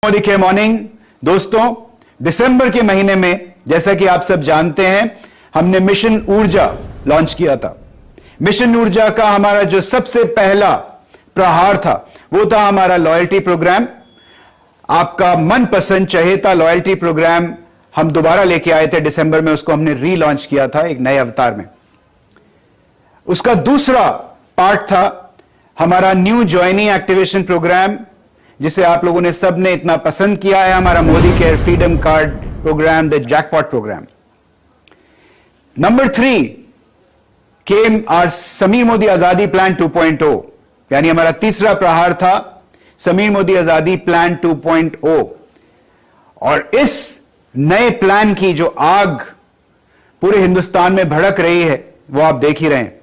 मोदी के मॉर्निंग। दोस्तों, दिसंबर के महीने में जैसा कि आप सब जानते हैं, हमने मिशन ऊर्जा लॉन्च किया था। मिशन ऊर्जा का हमारा जो सबसे पहला प्रहार था वो था हमारा लॉयल्टी प्रोग्राम। आपका मनपसंद चहेता लॉयल्टी प्रोग्राम हम दोबारा लेके आए थे दिसंबर में, उसको हमने रीलॉन्च किया था एक नए अवतार में। उसका दूसरा पार्ट था हमारा न्यू ज्वाइनी एक्टिवेशन प्रोग्राम, जिसे आप लोगों ने सबने इतना पसंद किया है, हमारा Modicare freedom card program, the jackpot program. Number 3 केम आर समीर मोदी आजादी प्लान 2.0, यानी हमारा तीसरा प्रहार था समीर मोदी आजादी प्लान 2.0। और इस नए प्लान की जो आग पूरे हिंदुस्तान में भड़क रही है वो आप देख ही रहे हैं।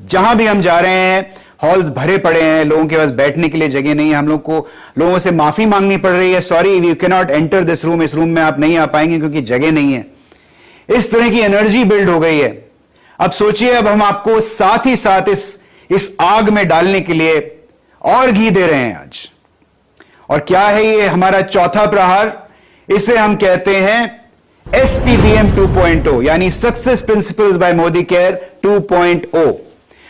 जहां भी हम जा रहे हैं हॉल्स भरे पड़े हैं, लोगों के पास बैठने के लिए जगह नहीं है। हम लोग को लोगों से माफी मांगनी पड़ रही है, sorry you can not enter this room, इस रूम में आप नहीं आ पाएंगे क्योंकि जगह नहीं है। इस तरह की एनर्जी बिल्ड हो गई है। अब सोचिए, अब हम आपको साथ ही साथ इस आग में डालने के लिए और घी दे रहे हैं आज। और क्या है ये हमारा चौथा प्रहार? इसे हम कहते हैं SPBM 2.0, यानी success principles by Modicare 2.0।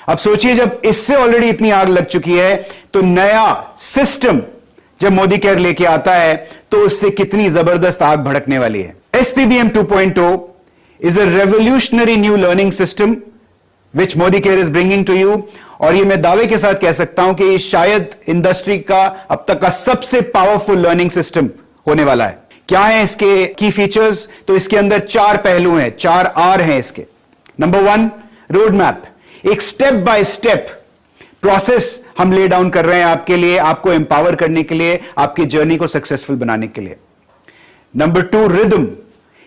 अब सोचिए, जब इससे ऑलरेडी इतनी आग लग चुकी है तो नया सिस्टम जब मोदी केयर लेके आता है तो उससे कितनी जबरदस्त आग भड़कने वाली है। SPBM 2.0 is a revolutionary new learning system which Modicare is bringing to you. और ये मैं दावे के साथ कह सकता हूं कि ये शायद इंडस्ट्री का अब तक का सबसे पावरफुल लर्निंग सिस्टम होने वाला है। क्या है इसके की फीचर्स? तो इसके अंदर 4 पहलू हैं, 4 R हैं इसके। नंबर 1, रोड मैप, एक स्टेप बाय स्टेप प्रोसेस हम ले डाउन कर रहे हैं आपके लिए, आपको एम्पावर करने के लिए, आपकी जर्नी को सक्सेसफुल बनाने के लिए। नंबर 2, रिदम,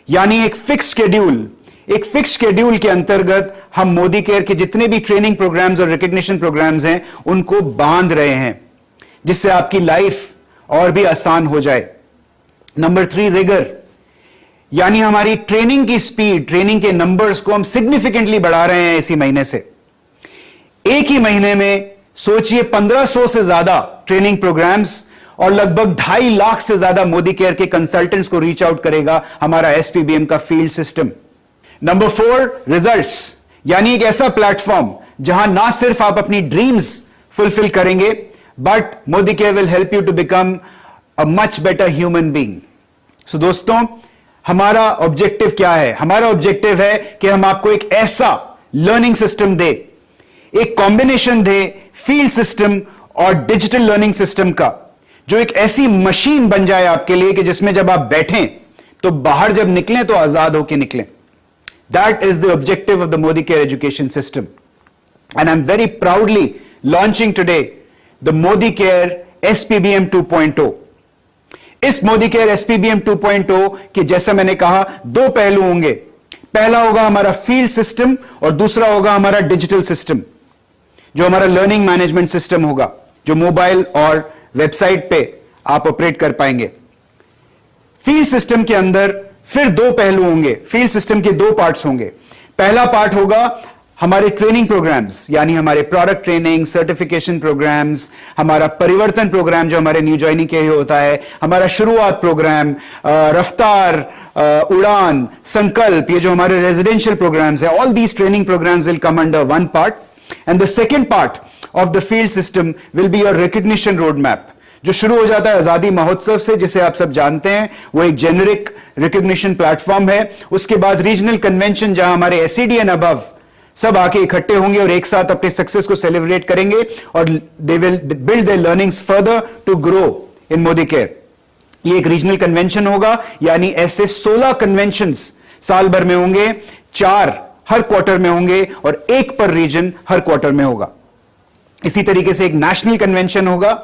यानी एक फिक्स शेड्यूल। एक फिक्स शेड्यूल के अंतर्गत हम मोदी केयर के जितने भी ट्रेनिंग प्रोग्राम्स और रिकॉग्निशन प्रोग्राम्स हैं उनको बांध रहे हैं, जिससे आपकी लाइफ और भी आसान हो जाए। नंबर 3, रिगर, यानी हमारी ट्रेनिंग की स्पीड, ट्रेनिंग के नंबर्स को हम सिग्निफिकेंटली बढ़ा रहे हैं इसी महीने से। एक ही महीने में सोचिए 1500 से ज्यादा ट्रेनिंग प्रोग्राम्स और लगभग 2.5 लाख से ज्यादा मोदी केयर के कंसल्टेंट्स को रीच आउट करेगा हमारा SPBM का फील्ड सिस्टम। नंबर 4, रिजल्ट्स, यानी एक ऐसा प्लेटफॉर्म जहां ना सिर्फ आप अपनी ड्रीम्स फुलफिल करेंगे but Modi care will help you to become a much better human being. So दोस्तों, हमारा ऑब्जेक्टिव क्या है? हमारा ऑब्जेक्टिव है कि हम आपको एक ऐसा लर्निंग सिस्टम दे, एक कॉम्बिनेशन दे फील्ड सिस्टम और डिजिटल लर्निंग सिस्टम का, जो एक ऐसी मशीन बन जाए आपके लिए कि जिसमें जब आप बैठें तो बाहर जब निकलें तो आजाद होकर निकलें। That is the objective of the Modi care education system and I am very proudly launching today the Modi care SPBM 2.0। इस मोदी केयर SPBM 2.0 के जैसा मैंने कहा 2 पहलू होंगे। पहला होगा हमारा फील्ड सिस्टम और दूसरा होगा हमारा डिजिटल सिस्टम, जो हमारा लर्निंग मैनेजमेंट सिस्टम होगा, जो मोबाइल और वेबसाइट पे आप ऑपरेट कर पाएंगे। फील्ड सिस्टम के अंदर फिर 2 पहलू होंगे। फील्ड सिस्टम के 2 पार्ट्स होंगे। पहला पार्ट होगा हमारे ट्रेनिंग प्रोग्राम्स, यानी हमारे प्रोडक्ट ट्रेनिंग, सर्टिफिकेशन प्रोग्राम्स, हमारा परिवर्तन प्रोग्राम जो हमारे न्यू ज्वाइनिंग के लिए होता है, हमारा शुरुआत प्रोग्राम, रफ्तार, उड़ान, संकल्प, ये जो हमारे रेजिडेंशियल प्रोग्राम्स है, all these training programs will come under one part. And the second part of the field system will be your recognition road map, जो शुरू हो जाता है आजादी महोत्सव से, जिसे आप सब जानते हैं। वो एक जेनेरिक रिकॉग्निशन प्लेटफॉर्म है। उसके बाद रीजनल कन्वेंशन, जहां हमारे SED एंड अबव सब आके इकट्ठे होंगे और एक साथ अपने सक्सेस को सेलिब्रेट करेंगे और they will build their learnings further to grow in Modicare. ये एक रीजनल कन्वेंशन होगा, यानी ऐसे 16 कन्वेंशंस साल भर में होंगे, 4 हर क्वार्टर में होंगे और 1 पर रीजन हर क्वार्टर में होगा। इसी तरीके से एक नेशनल कन्वेंशन होगा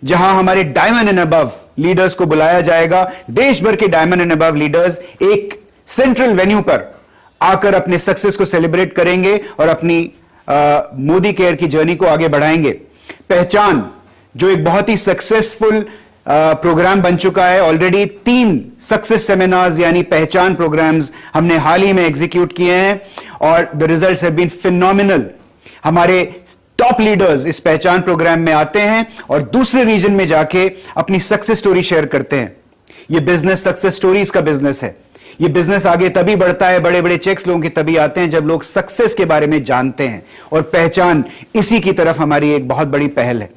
जहां हमारे डायमंड एंड अबव लीडर्स को बुलाया जाएगा। देश भर के डायमंड एंड अबव लीडर्स एक सेंट्रल वेन्यू पर आकर अपने सक्सेस को सेलिब्रेट करेंगे और अपनी मोदी केयर की जर्नी को आगे बढ़ाएंगे। पहचान, जो एक बहुत ही सक्सेसफुल प्रोग्राम बन चुका है, ऑलरेडी 3 सक्सेस सेमिनार्स यानी पहचान प्रोग्राम्स हमने हाल ही में एग्जीक्यूट किए हैं और the results have been phenomenal. हमारे टॉप लीडर्स इस पहचान प्रोग्राम में आते हैं और दूसरे रीजन में जाके अपनी सक्सेस स्टोरी शेयर करते हैं। यह बिजनेस सक्सेस स्टोरीज का बिजनेस है। यह बिजनेस आगे तभी बढ़ता है, बड़े बड़े चेक्स लोगों के तभी आते हैं जब लोग सक्सेस के बारे में जानते हैं, और पहचान इसी की तरफ हमारी एक बहुत बड़ी पहल है।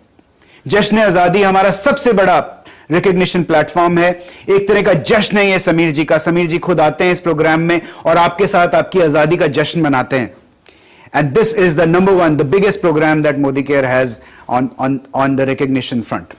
जश्न आजादी हमारा सबसे बड़ा रिकॉग्निशन प्लेटफॉर्म है। एक तरह का जश्न है ये समीर जी का। समीर जी खुद आते हैं इस प्रोग्राम में और आपके साथ आपकी आजादी का जश्न मनाते हैं। And this is the number one, the biggest program that Modicare has on the recognition front.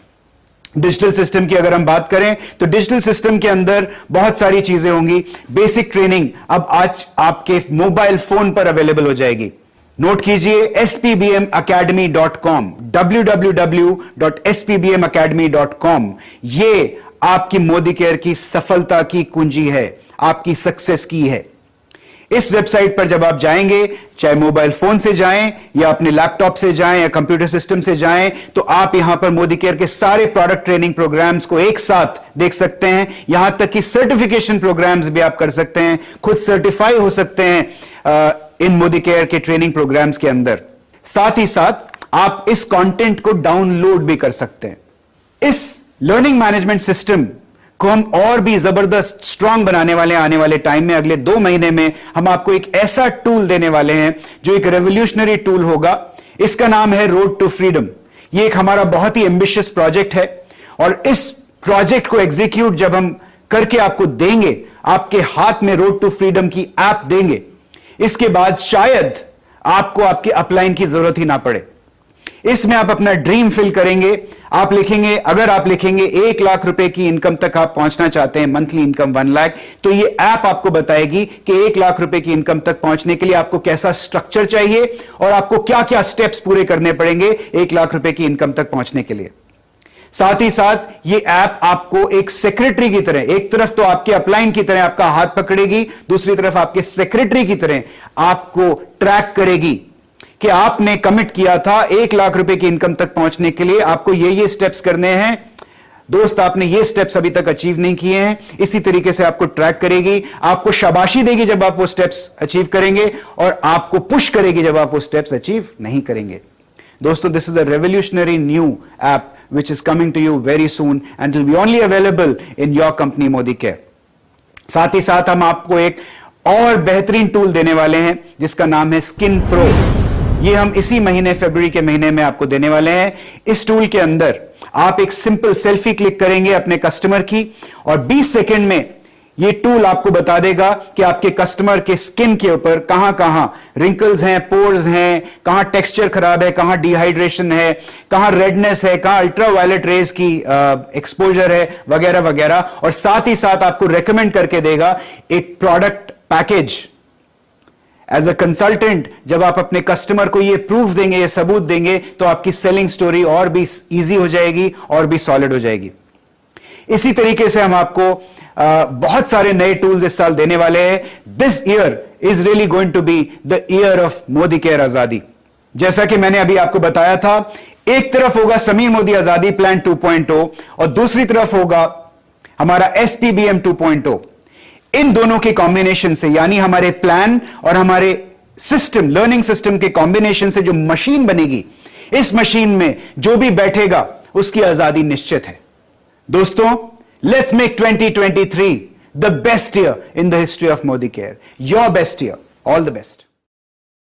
Digital system की अगर हम बात करें तो डिजिटल सिस्टम के अंदर बहुत सारी चीजें होंगी। बेसिक ट्रेनिंग अब आज आपके मोबाइल फोन पर अवेलेबल हो जाएगी। नोट कीजिए spbmacademy.com, www.spbmacademy.com। ये आपकी मोदी केयर की सफलता की कुंजी है, आपकी सक्सेस की है। इस वेबसाइट पर जब आप जाएंगे, चाहे मोबाइल फोन से जाएं या अपने लैपटॉप से जाएं या कंप्यूटर सिस्टम से जाएं, तो आप यहां पर मोदी केयर के सारे प्रोडक्ट ट्रेनिंग प्रोग्राम्स को एक साथ देख सकते हैं। यहां तक कि सर्टिफिकेशन प्रोग्राम्स भी आप कर सकते हैं, खुद सर्टिफाई हो सकते हैं इन मोदी केयर के ट्रेनिंग प्रोग्राम्स के अंदर। साथ ही साथ आप इस कंटेंट को डाउनलोड भी कर सकते हैं। इस लर्निंग मैनेजमेंट सिस्टम को हम और भी जबरदस्त स्ट्रांग बनाने वाले हैं। आने वाले टाइम में, अगले 2 महीने में हम आपको एक ऐसा टूल देने वाले हैं जो एक रेवोल्यूशनरी टूल होगा। इसका नाम है रोड टू फ्रीडम। ये एक हमारा बहुत ही एम्बिशियस प्रोजेक्ट है और इस प्रोजेक्ट को एग्जीक्यूट जब हम करके आपको देंगे, आपके हाथ में रोड टू फ्रीडम की ऐप देंगे, इसके बाद शायद आपको आपके अपलाइन की जरूरत ही ना पड़े। इसमें आप अपना ड्रीम फिल करेंगे। आप लिखेंगे, अगर आप लिखेंगे 1 लाख रुपए की इनकम तक आप पहुंचना चाहते हैं, मंथली इनकम 1 लाख, तो ये ऐप आपको बताएगी कि 1 लाख रुपए की इनकम तक पहुंचने के लिए आपको कैसा स्ट्रक्चर चाहिए और आपको क्या क्या स्टेप्स पूरे करने पड़ेंगे 1 लाख रुपए की इनकम तक पहुंचने के लिए। साथ ही साथ ये ऐप आपको एक सेक्रेटरी की तरह, एक तरफ तो आपके अपलाइन की तरह आपका हाथ पकड़ेगी, दूसरी तरफ आपके सेक्रेटरी की तरह आपको ट्रैक करेगी कि आपने कमिट किया था 1 लाख रुपए की इनकम तक पहुंचने के लिए, आपको ये स्टेप्स करने हैं। दोस्त, आपने ये स्टेप्स अभी तक अचीव नहीं किए हैं। इसी तरीके से आपको ट्रैक करेगी, आपको शाबाशी देगी जब आप वो स्टेप्स अचीव करेंगे और आपको पुश करेगी जब आप वो स्टेप्स अचीव नहीं करेंगे। दोस्तों, this is a revolutionary new app which is coming to you very soon and will be only available in your company Modi Care। साथ ही साथ हम आपको एक और बेहतरीन टूल देने वाले हैं जिसका नाम है स्किन प्रो। ये हम इसी महीने, फरवरी के महीने में आपको देने वाले हैं। इस टूल के अंदर आप एक सिंपल सेल्फी क्लिक करेंगे अपने कस्टमर की और 20 सेकेंड में ये टूल आपको बता देगा कि आपके कस्टमर के स्किन के ऊपर कहां कहां रिंकल्स हैं, पोर्स हैं, कहां टेक्सचर खराब है, कहां डिहाइड्रेशन है, कहां रेडनेस है, कहां अल्ट्रावायलेट रेज की एक्सपोजर है, वगैरह वगैरह। और साथ ही साथ आपको रेकमेंड करके देगा एक product package. As a consultant जब आप अपने कस्टमर को ये प्रूफ देंगे, ये सबूत देंगे, तो आपकी सेलिंग स्टोरी और भी इजी हो जाएगी और भी सॉलिड हो जाएगी। इसी तरीके से हम आपको बहुत सारे नए टूल्स इस साल देने वाले हैं। This year is really going to be the year of Modicare आजादी। जैसा कि मैंने अभी आपको बताया था, एक तरफ होगा समीर मोदी आजादी प्लान 2.0 और दूसरी तरफ होगा हमारा SPBM 2.0। इन दोनों के कॉम्बिनेशन से, यानी हमारे प्लान और हमारे सिस्टम, लर्निंग सिस्टम के कॉम्बिनेशन से जो मशीन बनेगी, इस मशीन में जो भी बैठेगा उसकी आजादी निश्चित है। दोस्तों, let's make 2023 the best year in the history of Modi Care. Your best year. All the best.